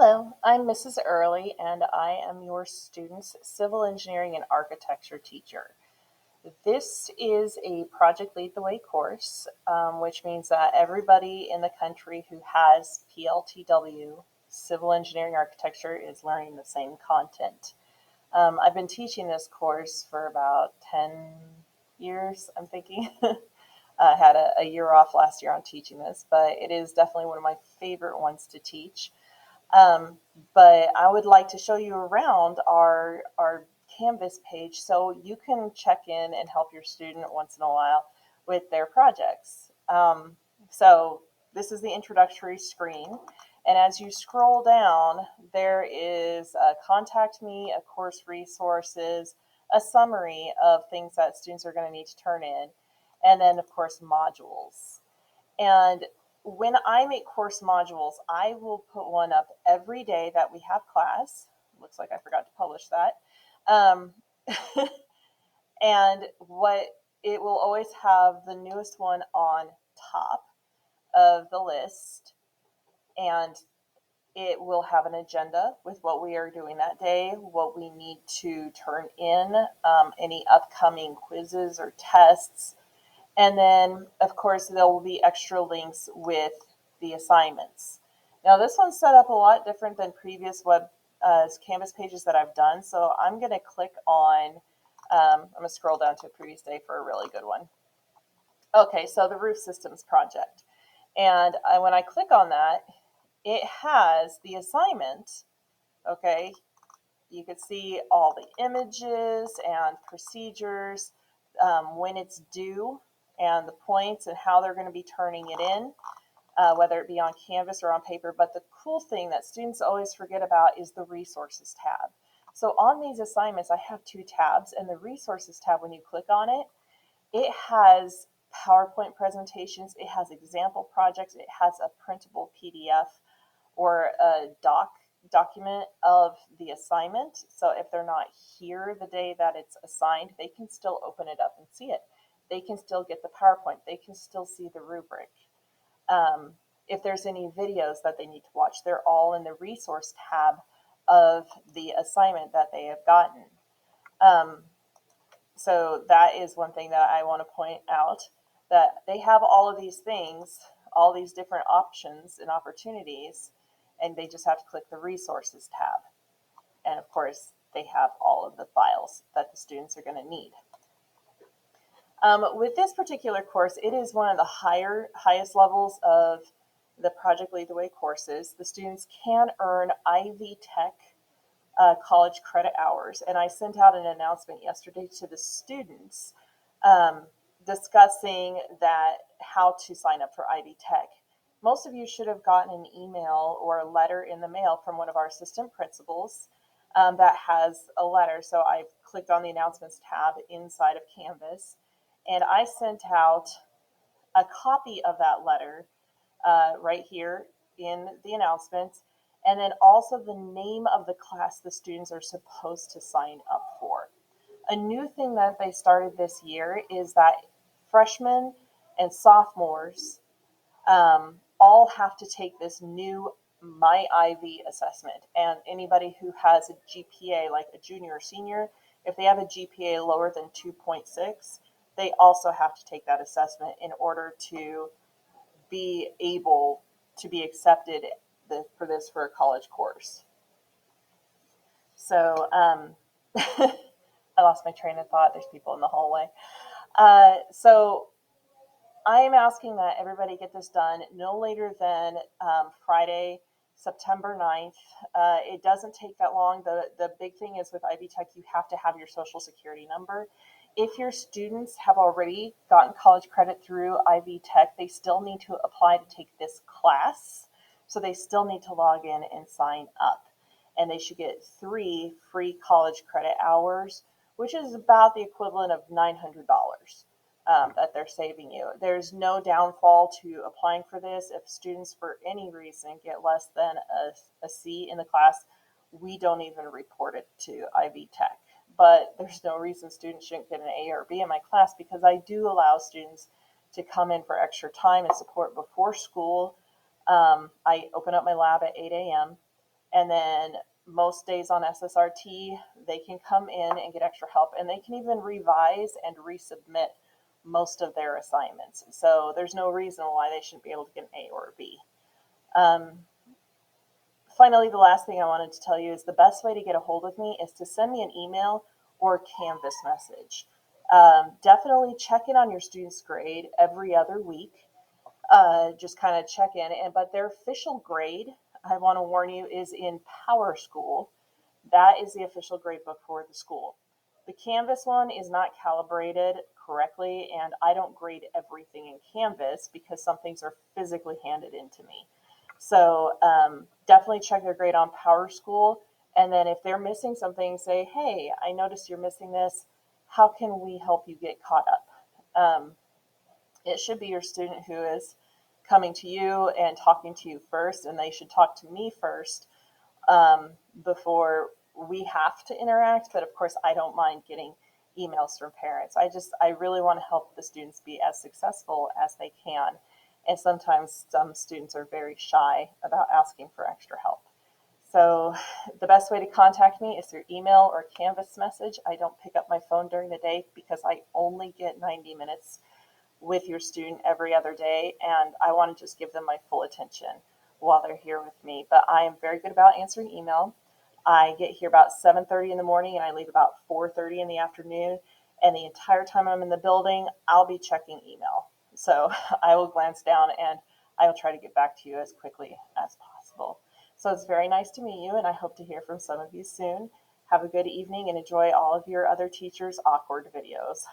Hello, I'm Mrs. Early, and I am your student's civil engineering and architecture teacher. This is a Project Lead the Way course, which means that everybody in the country who has PLTW, civil engineering architecture, is learning the same content. I've been teaching this course for about 10 years, I'm thinking. I had a year off last year on teaching this, but it is definitely one of my favorite ones to teach. Um, but I would like to show you around our Canvas page so you can check in and help your student once in a while with their projects. So this is the introductory screen. And as you scroll down, there is a contact me, a course resources, a summary of things that students are going to need to turn in, and then, of course, modules. And when I make course modules, I will put one up every day that we have class. Looks like I forgot to publish that. Um, and what it will always have the newest one on top of the list, and it will have an agenda with what we are doing that day, what we need to turn in, any upcoming quizzes or tests, and then, of course, there will be extra links with the assignments. Now, this one's set up a lot different than previous web Canvas pages that I've done. So I'm going to click on, I'm going to scroll down to a previous day for a really good one. Okay, so the roof systems project. And when I click on that, it has the assignment. Okay, you could see all the images and procedures, when it's due, and the points and how they're going to be turning it in, whether it be on Canvas or on paper. But the cool thing that students always forget about is the resources tab. So on these assignments, I have two tabs, and the resources tab, when you click on it, it has PowerPoint presentations, it has example projects, it has a printable PDF or a document of the assignment. So if they're not here the day that it's assigned, they can still open it up and see it. They can still get the PowerPoint. They can still see the rubric. If there's any videos that they need to watch, they're all in the resource tab of the assignment that they have gotten. So that is one thing that I want to point out, that they have all of these things, all these different options and opportunities, and they just have to click the resources tab. And of course, they have all of the files that the students are going to need. With this particular course, it is one of the highest levels of the Project Lead the Way courses. The students can earn Ivy Tech college credit hours. And I sent out an announcement yesterday to the students discussing that how to sign up for Ivy Tech. Most of you should have gotten an email or a letter in the mail from one of our assistant principals that has a letter. So I clicked on the announcements tab inside of Canvas, and I sent out a copy of that letter right here in the announcements, and then also the name of the class the students are supposed to sign up for. A new thing that they started this year is that freshmen and sophomores all have to take this new My Ivy assessment. And anybody who has a GPA, like a junior or senior, if they have a GPA lower than 2.6, they also have to take that assessment in order to be able to be accepted for a college course. So I lost my train of thought. There's people in the hallway. So I am asking that everybody get this done no later than Friday, September 9th. It doesn't take that long. The big thing is with Ivy Tech, you have to have your social security number. If your students have already gotten college credit through Ivy Tech, they still need to apply to take this class. So they still need to log in and sign up. And they should get 3 free college credit hours, which is about the equivalent of $900 that they're saving you. There's no downfall to applying for this. If students, for any reason, get less than a C in the class, we don't even report it to Ivy Tech. But there's no reason students shouldn't get an A or B in my class, because I do allow students to come in for extra time and support before school. I open up my lab at 8 a.m. And then most days on SSRT, they can come in and get extra help, and they can even revise and resubmit most of their assignments. So there's no reason why they shouldn't be able to get an A or a B. Finally, the last thing I wanted to tell you is the best way to get a hold of me is to send me an email or a Canvas message. Definitely check in on your student's grade every other week. Just kind of check in. But their official grade, I want to warn you, is in Power School. That is the official grade book for the school. The Canvas one is not calibrated correctly, and I don't grade everything in Canvas because some things are physically handed in to me. So definitely check their grade on Power School. And then if they're missing something, say, hey, I noticed you're missing this. How can we help you get caught up? It should be your student who is coming to you and talking to you first, and they should talk to me first before we have to interact. But of course, I don't mind getting emails from parents. I really want to help the students be as successful as they can. And sometimes some students are very shy about asking for extra help. So the best way to contact me is through email or Canvas message. I don't pick up my phone during the day because I only get 90 minutes with your student every other day, and I want to just give them my full attention while they're here with me. But I am very good about answering email. I get here about 7:30 in the morning and I leave about 4:30 in the afternoon. And the entire time I'm in the building, I'll be checking email. So I will glance down and I will try to get back to you as quickly as possible. So it's very nice to meet you, and I hope to hear from some of you soon. Have a good evening and enjoy all of your other teachers' awkward videos.